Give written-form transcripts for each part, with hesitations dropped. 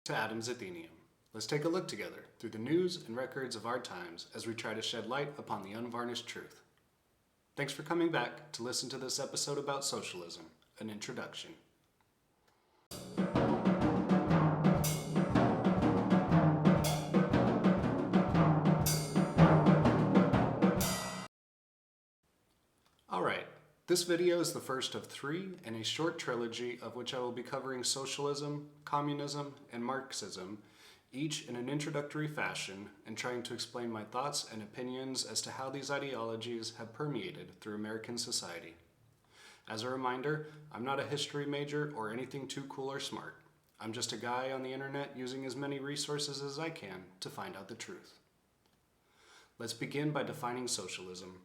To Adam's Athenaeum. Let's take a look together through the news and records of our times as we try to shed light upon the unvarnished truth. Thanks for coming back to listen to this episode about socialism, an introduction. Alright, this video is the first of 3 in a short trilogy of which I will be covering socialism, communism, and Marxism, each in an introductory fashion, and trying to explain my thoughts and opinions as to how these ideologies have permeated through American society. As a reminder, I'm not a history major or anything too cool or smart. I'm just a guy on the internet using as many resources as I can to find out the truth. Let's begin by defining socialism.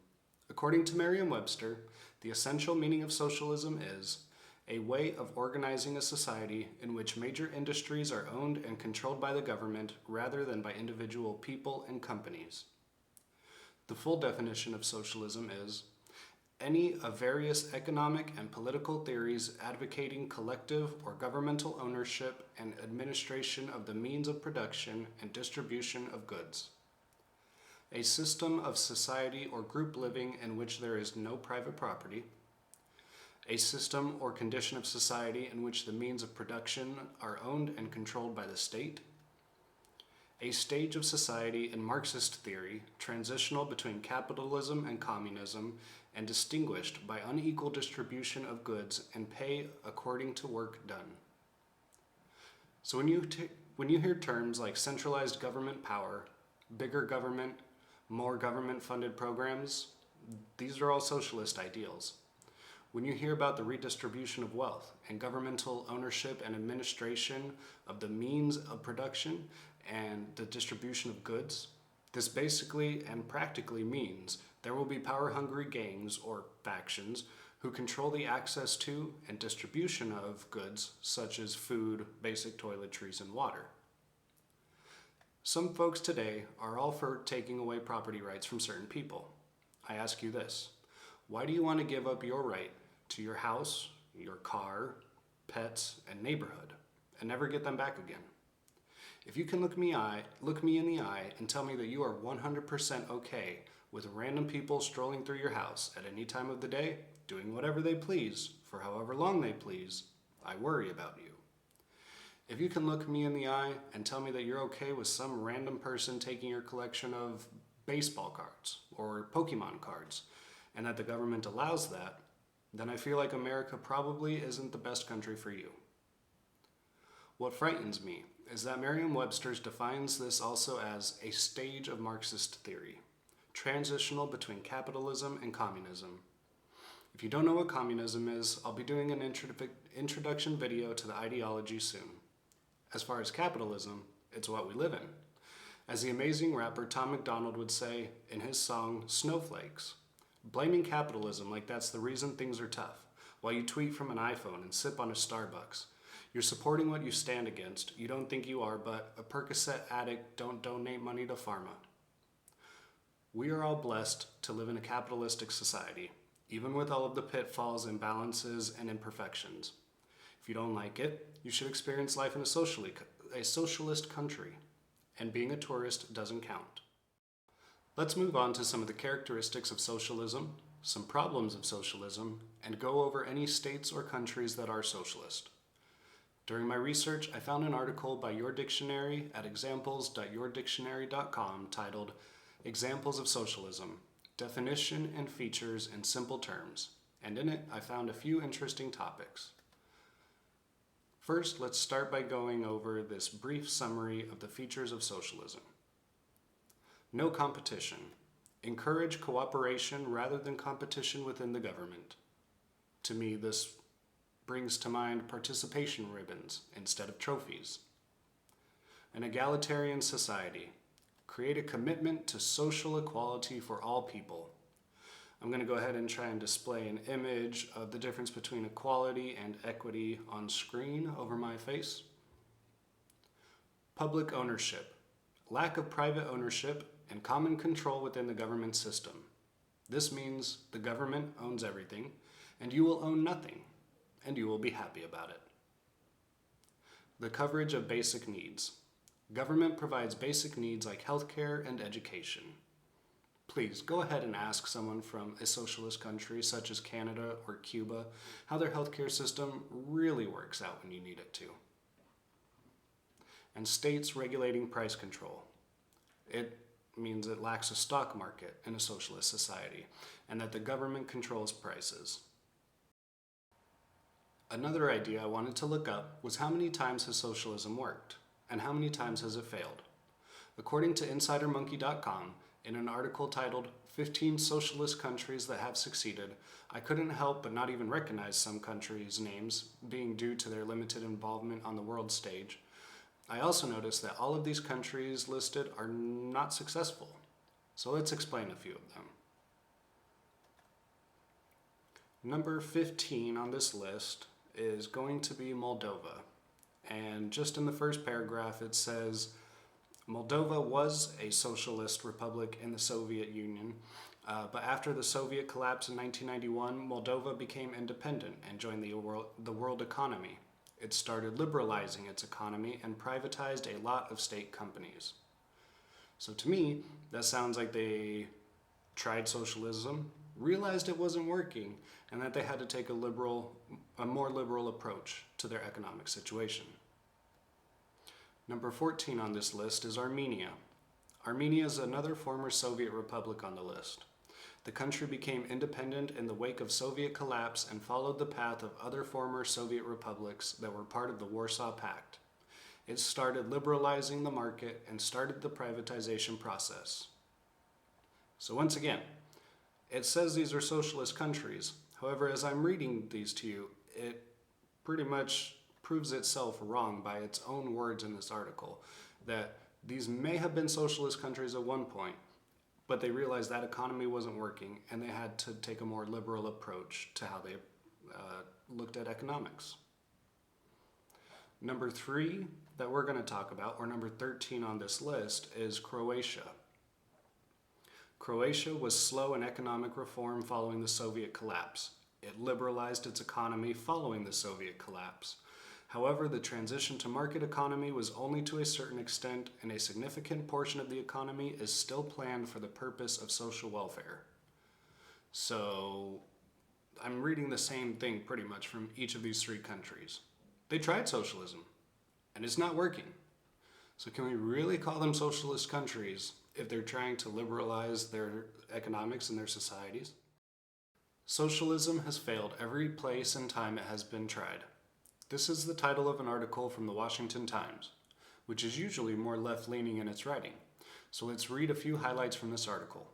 According to Merriam-Webster, the essential meaning of socialism is a way of organizing a society in which major industries are owned and controlled by the government rather than by individual people and companies. The full definition of socialism is any of various economic and political theories advocating collective or governmental ownership and administration of the means of production and distribution of goods. A system of society or group living in which there is no private property. A system or condition of society in which the means of production are owned and controlled by the state. A stage of society in Marxist theory, transitional between capitalism and communism, and distinguished by unequal distribution of goods and pay according to work done. So when you hear terms like centralized government power, bigger government, more government-funded programs, these are all socialist ideals. When you hear about the redistribution of wealth and governmental ownership and administration of the means of production and the distribution of goods, this basically and practically means there will be power-hungry gangs or factions who control the access to and distribution of goods such as food, basic toiletries, and water. Some folks today are all for taking away property rights from certain people. I ask you this, why do you want to give up your right to your house, your car, pets, and neighborhood, and never get them back again? If you can look me in the eye and tell me that you are 100% okay with random people strolling through your house at any time of the day, doing whatever they please, for however long they please, I worry about you. If you can look me in the eye and tell me that you're okay with some random person taking your collection of baseball cards or Pokemon cards, and that the government allows that, then I feel like America probably isn't the best country for you. What frightens me is that Merriam-Webster defines this also as a stage of Marxist theory, transitional between capitalism and communism. If you don't know what communism is, I'll be doing an introduction video to the ideology soon. As far as capitalism, it's what we live in. As the amazing rapper Tom MacDonald would say in his song, Snowflakes, blaming capitalism like that's the reason things are tough, while you tweet from an iPhone and sip on a Starbucks. You're supporting what you stand against. You don't think you are, but a Percocet addict don't donate money to pharma. We are all blessed to live in a capitalistic society, even with all of the pitfalls, imbalances, and imperfections. If you don't like it, you should experience life in a socialist country, and being a tourist doesn't count. Let's move on to some of the characteristics of socialism, some problems of socialism, and go over any states or countries that are socialist. During my research, I found an article by Your Dictionary at examples.yourdictionary.com titled Examples of Socialism, Definition and Features in Simple Terms, and in it I found a few interesting topics. First, let's start by going over this brief summary of the features of socialism. No competition. Encourage cooperation rather than competition within the government. To me, this brings to mind participation ribbons instead of trophies. An egalitarian society. Create a commitment to social equality for all people. I'm going to go ahead and try and display an image of the difference between equality and equity on screen over my face. Public ownership. Lack of private ownership and common control within the government system. This means the government owns everything, and you will own nothing, and you will be happy about it. The coverage of basic needs. Government provides basic needs like healthcare and education. Please go ahead and ask someone from a socialist country such as Canada or Cuba how their healthcare system really works out when you need it to. And states regulating price control. It means it lacks a stock market in a socialist society and that the government controls prices. Another idea I wanted to look up was how many times has socialism worked and how many times has it failed? According to InsiderMonkey.com, in an article titled 15 Socialist Countries That Have Succeeded, I couldn't help but not even recognize some countries' names, being due to their limited involvement on the world stage. I also noticed that all of these countries listed are not successful. So let's explain a few of them. Number 15 on this list is going to be Moldova. And just in the first paragraph it says, Moldova was a socialist republic in the Soviet Union, but after the Soviet collapse in 1991, Moldova became independent and joined the world economy. It started liberalizing its economy and privatized a lot of state companies. So to me, that sounds like they tried socialism, realized it wasn't working, and that they had to take a more liberal approach to their economic situation. Number 14 on this list is Armenia. Armenia is another former Soviet republic on the list. The country became independent in the wake of Soviet collapse and followed the path of other former Soviet republics that were part of the Warsaw Pact. It started liberalizing the market and started the privatization process. So once again, it says these are socialist countries. However, as I'm reading these to you, it pretty much proves itself wrong by its own words in this article, that these may have been socialist countries at one point, but they realized that economy wasn't working and they had to take a more liberal approach to how they looked at economics. Number 3 that we're going to talk about, or number 13 on this list, is Croatia. Croatia was slow in economic reform following the Soviet collapse. It liberalized its economy following the Soviet collapse. However, the transition to market economy was only to a certain extent, and a significant portion of the economy is still planned for the purpose of social welfare. So, I'm reading the same thing pretty much from each of these 3 countries. They tried socialism, and it's not working. So can we really call them socialist countries if they're trying to liberalize their economics and their societies? Socialism has failed every place and time it has been tried. This is the title of an article from the Washington Times, which is usually more left-leaning in its writing. So let's read a few highlights from this article.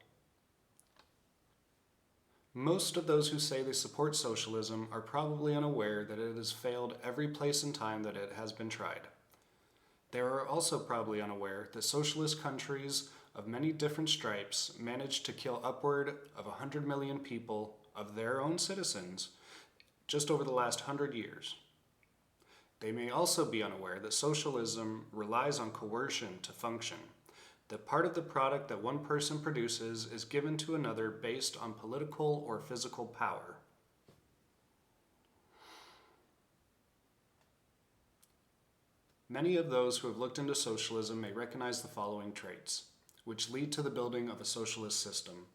Most of those who say they support socialism are probably unaware that it has failed every place and time that it has been tried. They are also probably unaware that socialist countries of many different stripes managed to kill upward of 100 million people of their own citizens just over the last 100 years. They may also be unaware that socialism relies on coercion to function, that part of the product that one person produces is given to another based on political or physical power. Many of those who have looked into socialism may recognize the following traits, which lead to the building of a socialist system.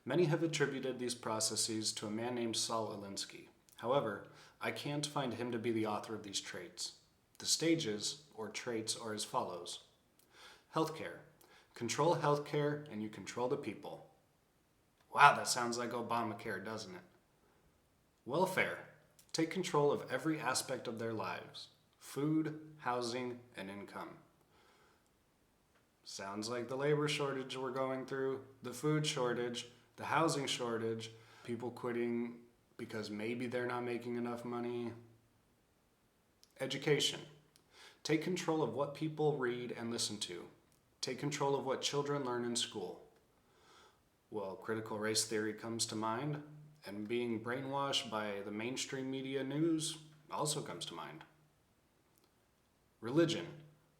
Many have attributed these processes to a man named Saul Alinsky. However, I can't find him to be the author of these traits. The stages, or traits, are as follows. Healthcare. Control healthcare and you control the people. Wow, that sounds like Obamacare, doesn't it? Welfare. Take control of every aspect of their lives. Food, housing, and income. Sounds like the labor shortage we're going through, the food shortage, the housing shortage, people quitting because maybe they're not making enough money. Education. Take control of what people read and listen to. Take control of what children learn in school. Well, critical race theory comes to mind, and being brainwashed by the mainstream media news also comes to mind. Religion.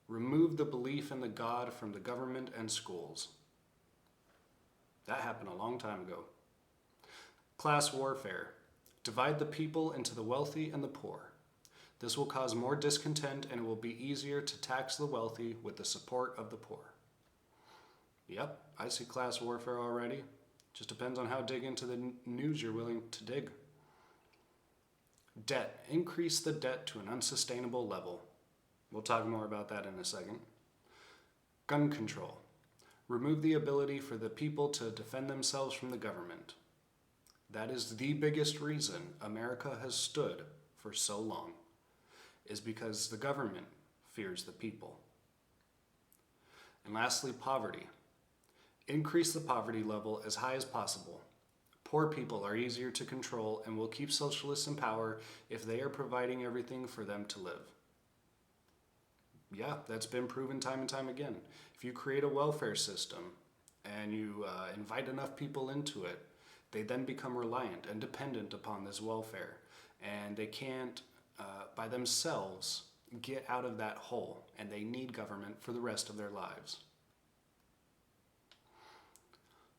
Remove the belief in the God from the government and schools. That happened a long time ago. Class warfare. Divide the people into the wealthy and the poor. This will cause more discontent and it will be easier to tax the wealthy with the support of the poor. Yep, I see class warfare already. Just depends on how dig into the news you're willing to dig. Debt. Increase the debt to an unsustainable level. We'll talk more about that in a second. Gun control. Remove the ability for the people to defend themselves from the government. That is the biggest reason America has stood for so long, is because the government fears the people. And lastly, poverty. Increase the poverty level as high as possible. Poor people are easier to control and will keep socialists in power if they are providing everything for them to live. Yeah, that's been proven time and time again. If you create a welfare system and you invite enough people into it, they then become reliant and dependent upon this welfare, and they can't by themselves get out of that hole, and they need government for the rest of their lives.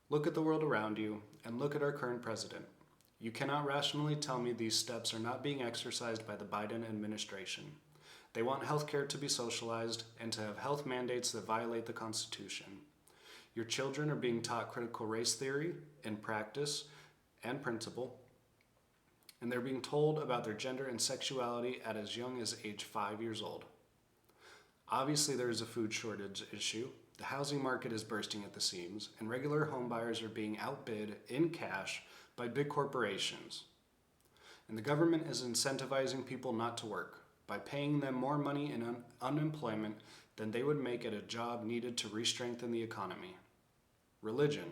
Look at the world around you and look at our current president. You cannot rationally tell me these steps are not being exercised by the Biden administration. They want healthcare to be socialized and to have health mandates that violate the Constitution. Your children are being taught critical race theory in practice and principle, and they're being told about their gender and sexuality at as young as age 5 years old. Obviously, there is a food shortage issue. The housing market is bursting at the seams, and regular home buyers are being outbid in cash by big corporations. And the government is incentivizing people not to work by paying them more money in unemployment than they would make at a job needed to re-strengthen the economy. Religion.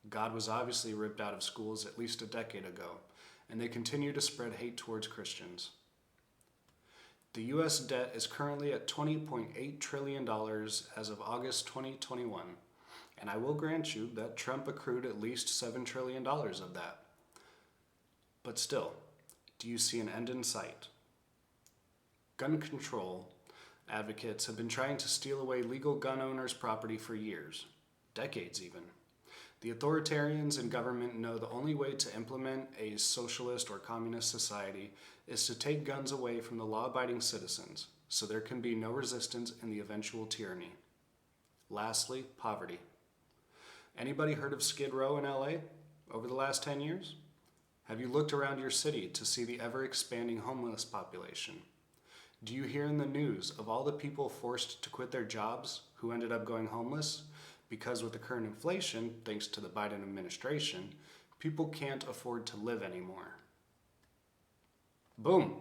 God was obviously ripped out of schools at least a decade ago, and they continue to spread hate towards Christians. The U.S. debt is currently at $20.8 trillion as of August 2021, and I will grant you that Trump accrued at least $7 trillion of that. But still, do you see an end in sight? Gun control advocates have been trying to steal away legal gun owners' property for years, decades even. The authoritarians in government know the only way to implement a socialist or communist society is to take guns away from the law-abiding citizens, so there can be no resistance in the eventual tyranny. Lastly, poverty. Anybody heard of Skid Row in LA over the last 10 years? Have you looked around your city to see the ever-expanding homeless population? Do you hear in the news of all the people forced to quit their jobs who ended up going homeless? Because with the current inflation, thanks to the Biden administration, people can't afford to live anymore. Boom!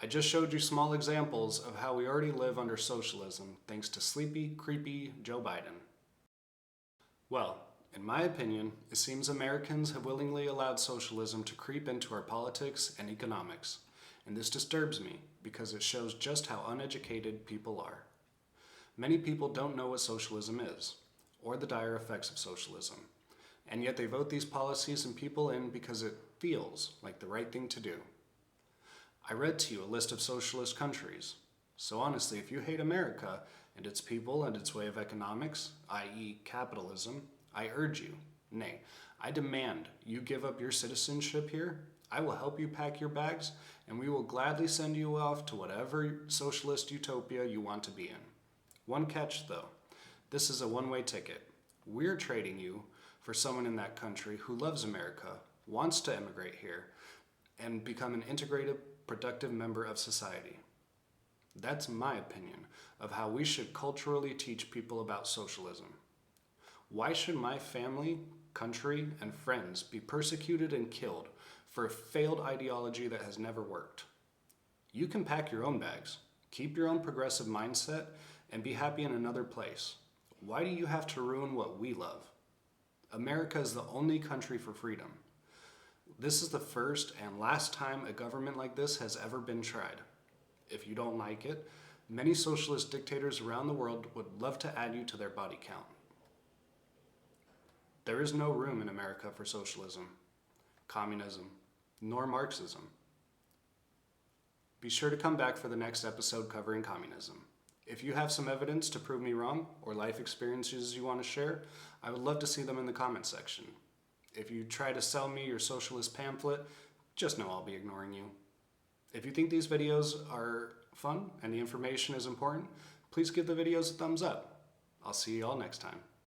I just showed you small examples of how we already live under socialism, thanks to sleepy, creepy Joe Biden. Well, in my opinion, it seems Americans have willingly allowed socialism to creep into our politics and economics, and this disturbs me because it shows just how uneducated people are. Many people don't know what socialism is, or the dire effects of socialism, and yet they vote these policies and people in because it feels like the right thing to do. I read to you a list of socialist countries, so honestly, if you hate America and its people and its way of economics, i.e. capitalism, I urge you, nay, I demand you give up your citizenship here. I will help you pack your bags, and we will gladly send you off to whatever socialist utopia you want to be in. One catch, though. This is a one-way ticket. We're trading you for someone in that country who loves America, wants to immigrate here, and become an integrated, productive member of society. That's my opinion of how we should culturally teach people about socialism. Why should my family, country, and friends be persecuted and killed for a failed ideology that has never worked? You can pack your own bags, keep your own progressive mindset, and be happy in another place. Why do you have to ruin what we love? America is the only country for freedom. This is the first and last time a government like this has ever been tried. If you don't like it, many socialist dictators around the world would love to add you to their body count. There is no room in America for socialism, communism, nor Marxism. Be sure to come back for the next episode covering communism. If you have some evidence to prove me wrong or life experiences you want to share, I would love to see them in the comments section. If you try to sell me your socialist pamphlet, just know I'll be ignoring you. If you think these videos are fun and the information is important, please give the videos a thumbs up. I'll see you all next time.